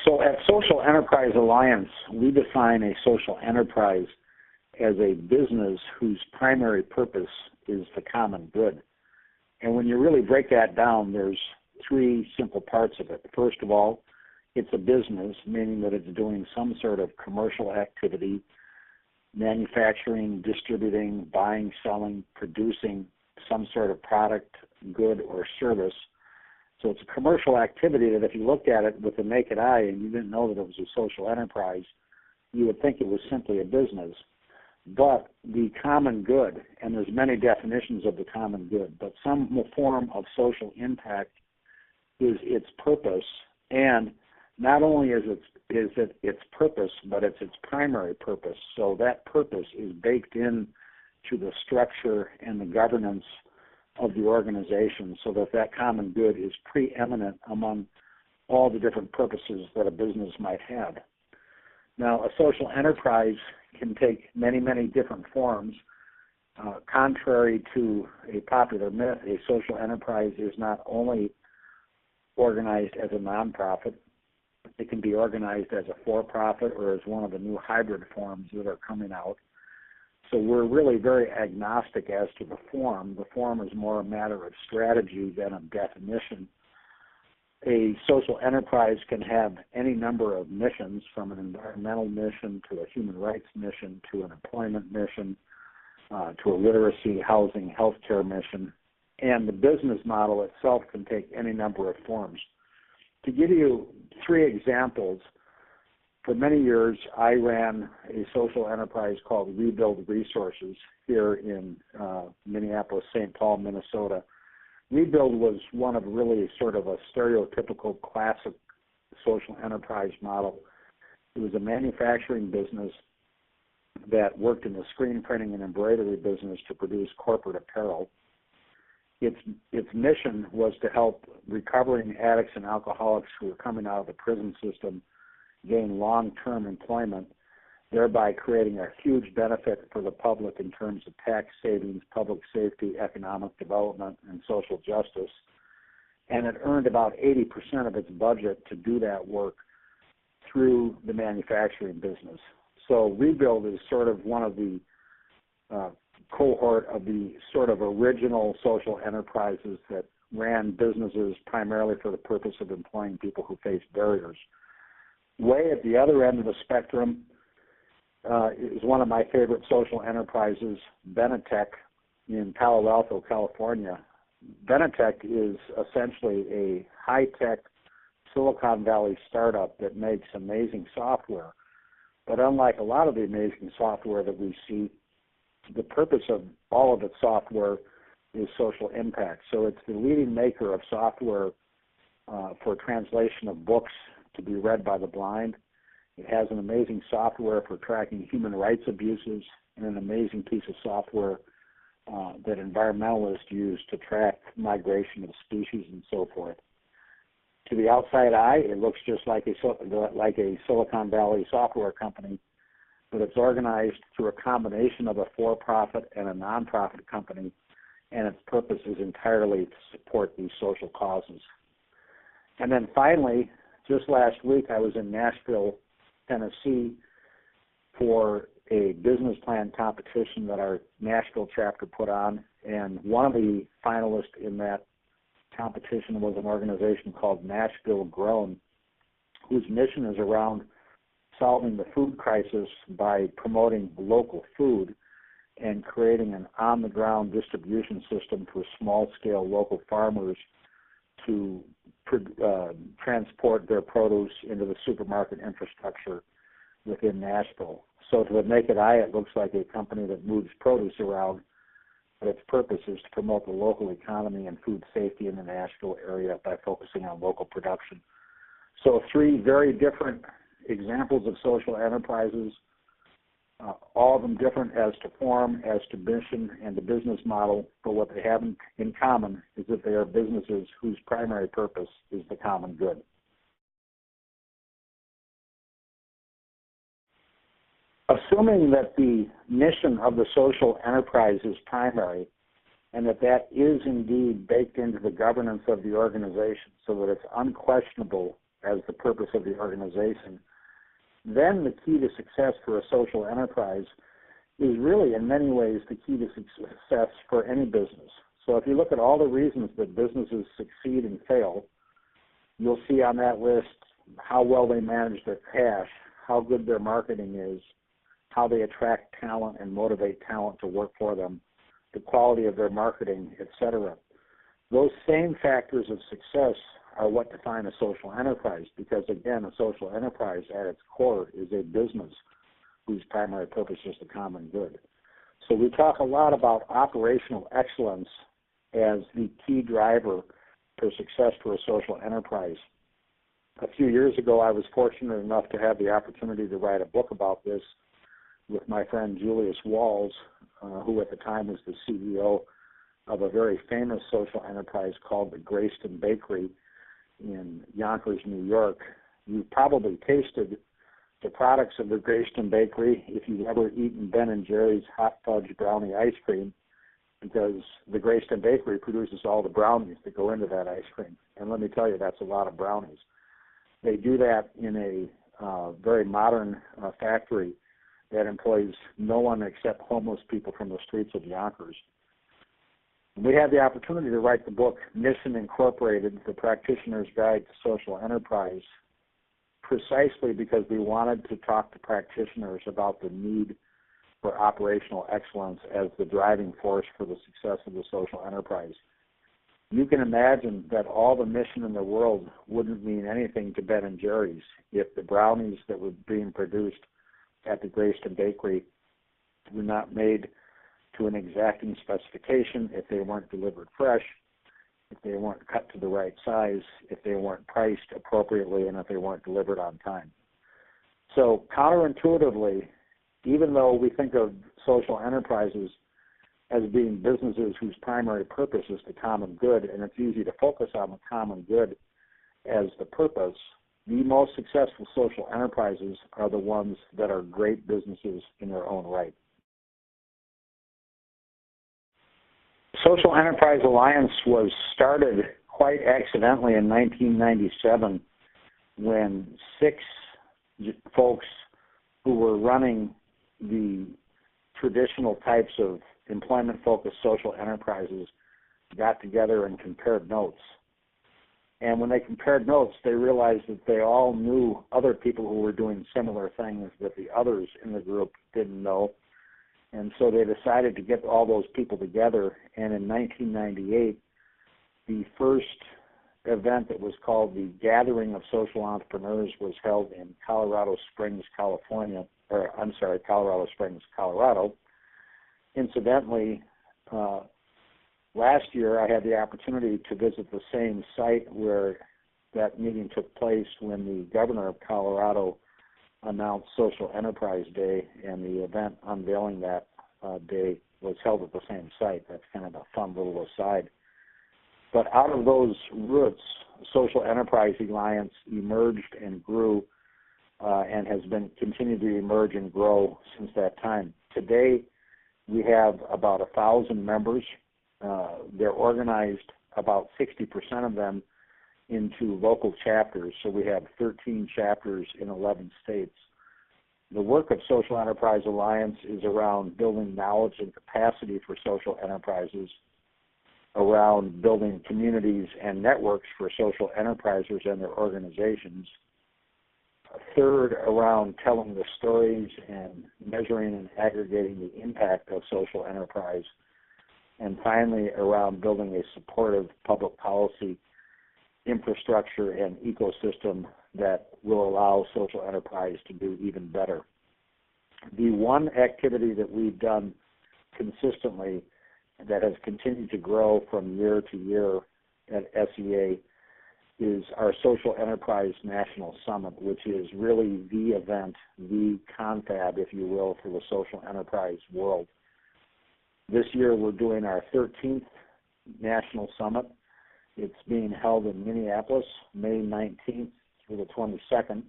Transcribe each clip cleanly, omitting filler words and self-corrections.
So at Social Enterprise Alliance, we define a social enterprise as a business whose primary purpose is the common good. And when you really break that down, there's three simple parts of it. First of all, it's a business, meaning that it's doing some sort of commercial activity, manufacturing, distributing, buying, selling, producing some sort of product, good, or service. So it's a commercial activity that if you looked at it with the naked eye and you didn't know that it was a social enterprise, you would think it was simply a business. But the common good, and there's many definitions of the common good, but some form of social impact is its purpose, and not only is it its purpose, but it's its primary purpose. So that purpose is baked in to the structure and the governance of the organization so that that common good is preeminent among all the different purposes that a business might have. Now, a social enterprise can take many, many different forms. Contrary to a popular myth, a social enterprise is not only organized as a nonprofit, it can be organized as a for-profit or as one of the new hybrid forms that are coming out. So we're really very agnostic as to the form. The form is more a matter of strategy than of definition. A social enterprise can have any number of missions, from an environmental mission to a human rights mission to an employment mission to a literacy, housing, healthcare mission. And the business model itself can take any number of forms. To give you three examples, for many years I ran a social enterprise called Rebuild Resources here in Minneapolis, St. Paul, Minnesota. Rebuild was one of really sort of a stereotypical classic social enterprise model. It was a manufacturing business that worked in the screen printing and embroidery business to produce corporate apparel. Its mission was to help recovering addicts and alcoholics who were coming out of the prison system gain long-term employment, thereby creating a huge benefit for the public in terms of tax savings, public safety, economic development, and social justice. And it earned about 80% of its budget to do that work through the manufacturing business. So Rebuild is sort of one of the cohort of the sort of original social enterprises that ran businesses primarily for the purpose of employing people who face barriers. Way at the other end of the spectrum is one of my favorite social enterprises, Benetech in Palo Alto, California. Benetech is essentially a high-tech Silicon Valley startup that makes amazing software. But unlike a lot of the amazing software that we see, the purpose of all of its software is social impact. So it's the leading maker of software for translation of books to be read by the blind. It has an amazing software for tracking human rights abuses and an amazing piece of software that environmentalists use to track migration of species and so forth. To the outside eye, it looks just like a Silicon Valley software company, but it's organized through a combination of a for-profit and a non-profit company, and its purpose is entirely to support these social causes. And then finally, just last week I was in Nashville, Tennessee for a business plan competition that our Nashville chapter put on, and one of the finalists in that competition was an organization called Nashville Grown, whose mission is around solving the food crisis by promoting local food and creating an on-the-ground distribution system for small-scale local farmers to transport their produce into the supermarket infrastructure within Nashville. So to the naked eye, it looks like a company that moves produce around, but its purpose is to promote the local economy and food safety in the Nashville area by focusing on local production. So three very different examples of social enterprises, all of them different as to form, as to mission, and the business model, but what they have in common is that they are businesses whose primary purpose is the common good. Assuming that the mission of the social enterprise is primary and that is indeed baked into the governance of the organization so that it's unquestionable as the purpose of the organization, then the key to success for a social enterprise is really in many ways the key to success for any business. So if you look at all the reasons that businesses succeed and fail, you'll see on that list how well they manage their cash, how good their marketing is, how they attract talent and motivate talent to work for them, the quality of their marketing, etc. Those same factors of success are what define a social enterprise because, again, a social enterprise at its core is a business whose primary purpose is the common good. So we talk a lot about operational excellence as the key driver for success for a social enterprise. A few years ago, I was fortunate enough to have the opportunity to write a book about this with my friend Julius Walls, who at the time was the CEO of a very famous social enterprise called the Greyston Bakery in Yonkers, New York. You've probably tasted the products of the Greyston Bakery if you've ever eaten Ben & Jerry's hot fudge brownie ice cream, because the Greyston Bakery produces all the brownies that go into that ice cream. And let me tell you, that's a lot of brownies. They do that in a very modern factory that employs no one except homeless people from the streets of Yonkers. We had the opportunity to write the book Mission Incorporated, The Practitioner's Guide to Social Enterprise, precisely because we wanted to talk to practitioners about the need for operational excellence as the driving force for the success of the social enterprise. You can imagine that all the mission in the world wouldn't mean anything to Ben & Jerry's if the brownies that were being produced at the Greyston Bakery were not made to an exacting specification, if they weren't delivered fresh, if they weren't cut to the right size, if they weren't priced appropriately, and if they weren't delivered on time. So counterintuitively, even though we think of social enterprises as being businesses whose primary purpose is the common good, and it's easy to focus on the common good as the purpose, the most successful social enterprises are the ones that are great businesses in their own right. Social Enterprise Alliance was started quite accidentally in 1997 when 6 folks who were running the traditional types of employment-focused social enterprises got together and compared notes. And when they compared notes, they realized that they all knew other people who were doing similar things that the others in the group didn't know. And so they decided to get all those people together. And in 1998, the first event that was called the Gathering of Social Entrepreneurs was held in Colorado Springs, Colorado. Incidentally, last year I had the opportunity to visit the same site where that meeting took place when the governor of Colorado announced Social Enterprise Day, and the event unveiling that day was held at the same site. That's kind of a fun little aside. But out of those roots, Social Enterprise Alliance emerged and grew and has been continued to emerge and grow since that time. Today, we have about 1,000 members. They're organized, about 60% of them, into local chapters. So we have 13 chapters in 11 states. The work of Social Enterprise Alliance is around building knowledge and capacity for social enterprises, around building communities and networks for social enterprises and their organizations. Third, around telling the stories and measuring and aggregating the impact of social enterprise. And finally, around building a supportive public policy infrastructure and ecosystem that will allow social enterprise to do even better. The one activity that we've done consistently that has continued to grow from year to year at SEA is our Social Enterprise National Summit, which is really the event, the confab, if you will, for the social enterprise world. This year we're doing our 13th National Summit. It's being held in Minneapolis, May 19th through the 22nd.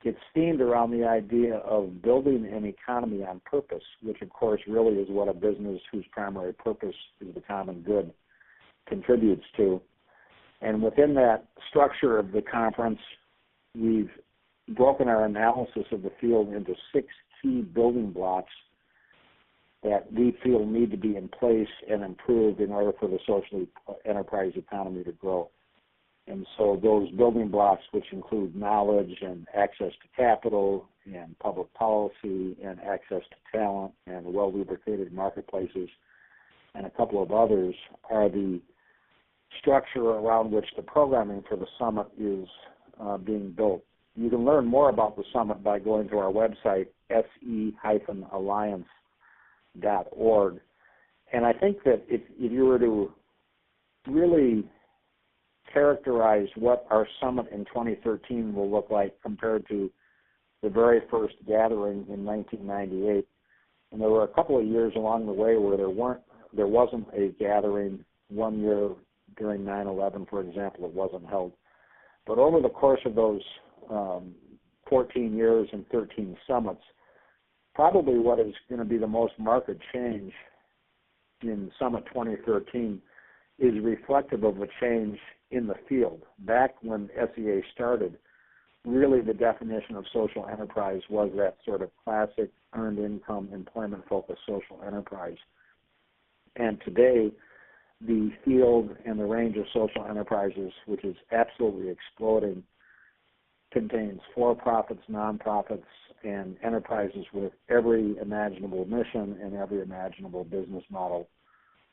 It's themed around the idea of building an economy on purpose, which of course really is what a business whose primary purpose is the common good contributes to. And within that structure of the conference, we've broken our analysis of the field into 6 key building blocks that we feel need to be in place and improved in order for the social enterprise economy to grow. And so those building blocks, which include knowledge and access to capital and public policy and access to talent and well-lubricated marketplaces and a couple of others, are the structure around which the programming for the summit is being built. You can learn more about the summit by going to our website, se-alliance.org. And I think that if you were to really characterize what our summit in 2013 will look like compared to the very first gathering in 1998, and there were a couple of years along the way where there wasn't a gathering. One year during 9/11, for example, it wasn't held. But over the course of those 14 years and 13 summits, probably what is going to be the most marked change in Summit 2013 is reflective of a change in the field. Back when SEA started, really the definition of social enterprise was that sort of classic earned income, employment-focused social enterprise. And today, the field and the range of social enterprises, which is absolutely exploding, contains for-profits, nonprofits, and enterprises with every imaginable mission and every imaginable business model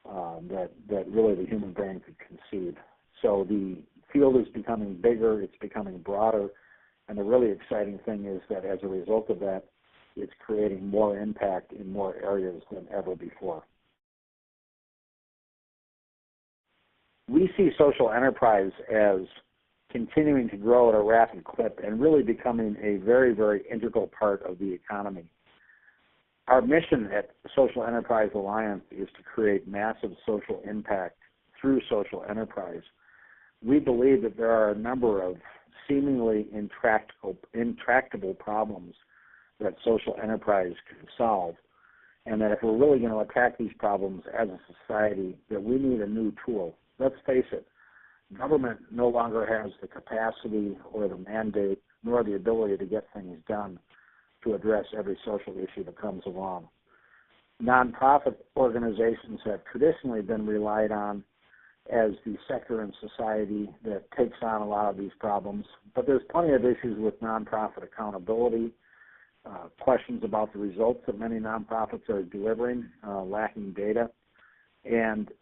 that really the human brain could conceive. So the field is becoming bigger, it's becoming broader, and the really exciting thing is that as a result of that, it's creating more impact in more areas than ever before. We see social enterprise as continuing to grow at a rapid clip and really becoming a very, very integral part of the economy. Our mission at Social Enterprise Alliance is to create massive social impact through social enterprise. We believe that there are a number of seemingly intractable problems that social enterprise can solve, and that if we're really going to attack these problems as a society, that we need a new tool. Let's face it, government no longer has the capacity or the mandate nor the ability to get things done to address every social issue that comes along. Nonprofit organizations have traditionally been relied on as the sector in society that takes on a lot of these problems, but there's plenty of issues with nonprofit accountability, questions about the results that many nonprofits are delivering, lacking data, and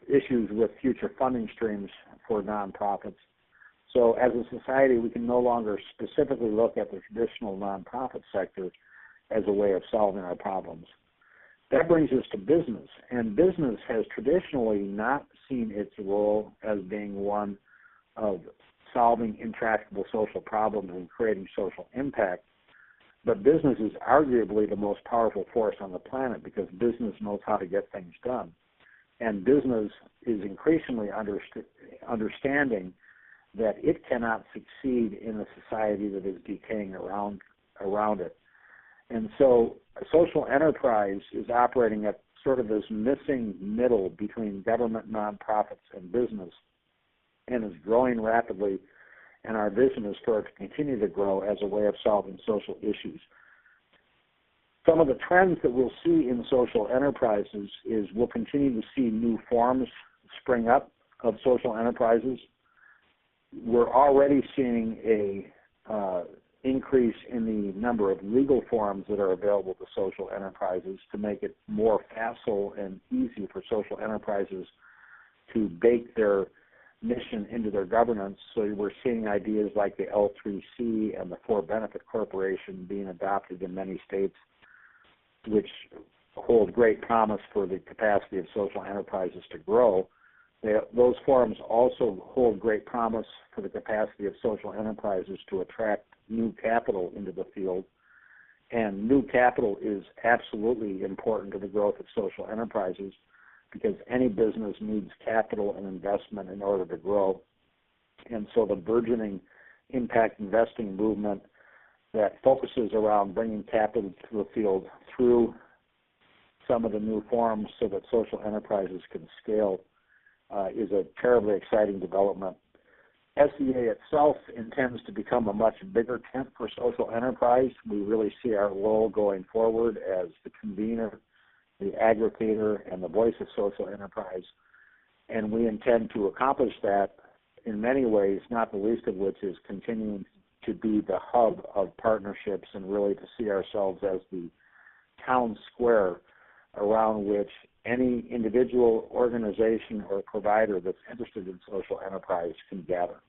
issues with future funding streams for nonprofits. So as a society, we can no longer specifically look at the traditional nonprofit sector as a way of solving our problems. That brings us to business, and business has traditionally not seen its role as being one of solving intractable social problems and creating social impact, but business is arguably the most powerful force on the planet because business knows how to get things done. And business is increasingly understanding that it cannot succeed in a society that is decaying around it. And so a social enterprise is operating at sort of this missing middle between government, nonprofits, and business, and is growing rapidly, and our vision is for it to continue to grow as a way of solving social issues. Some of the trends that we'll see in social enterprises is we'll continue to see new forms spring up of social enterprises. We're already seeing a increase in the number of legal forms that are available to social enterprises to make it more facile and easy for social enterprises to bake their mission into their governance. So we're seeing ideas like the L3C and the For-Benefit Corporation being adopted in many states, which hold great promise for the capacity of social enterprises to grow. Those forms also hold great promise for the capacity of social enterprises to attract new capital into the field. And new capital is absolutely important to the growth of social enterprises because any business needs capital and investment in order to grow. And so the burgeoning impact investing movement that focuses around bringing capital to the field through some of the new forms so that social enterprises can scale is a terribly exciting development. SEA itself intends to become a much bigger tent for social enterprise. We really see our role going forward as the convener, the aggregator, and the voice of social enterprise. And we intend to accomplish that in many ways, not the least of which is continuing to be the hub of partnerships and really to see ourselves as the town square around which any individual, organization, or provider that's interested in social enterprise can gather.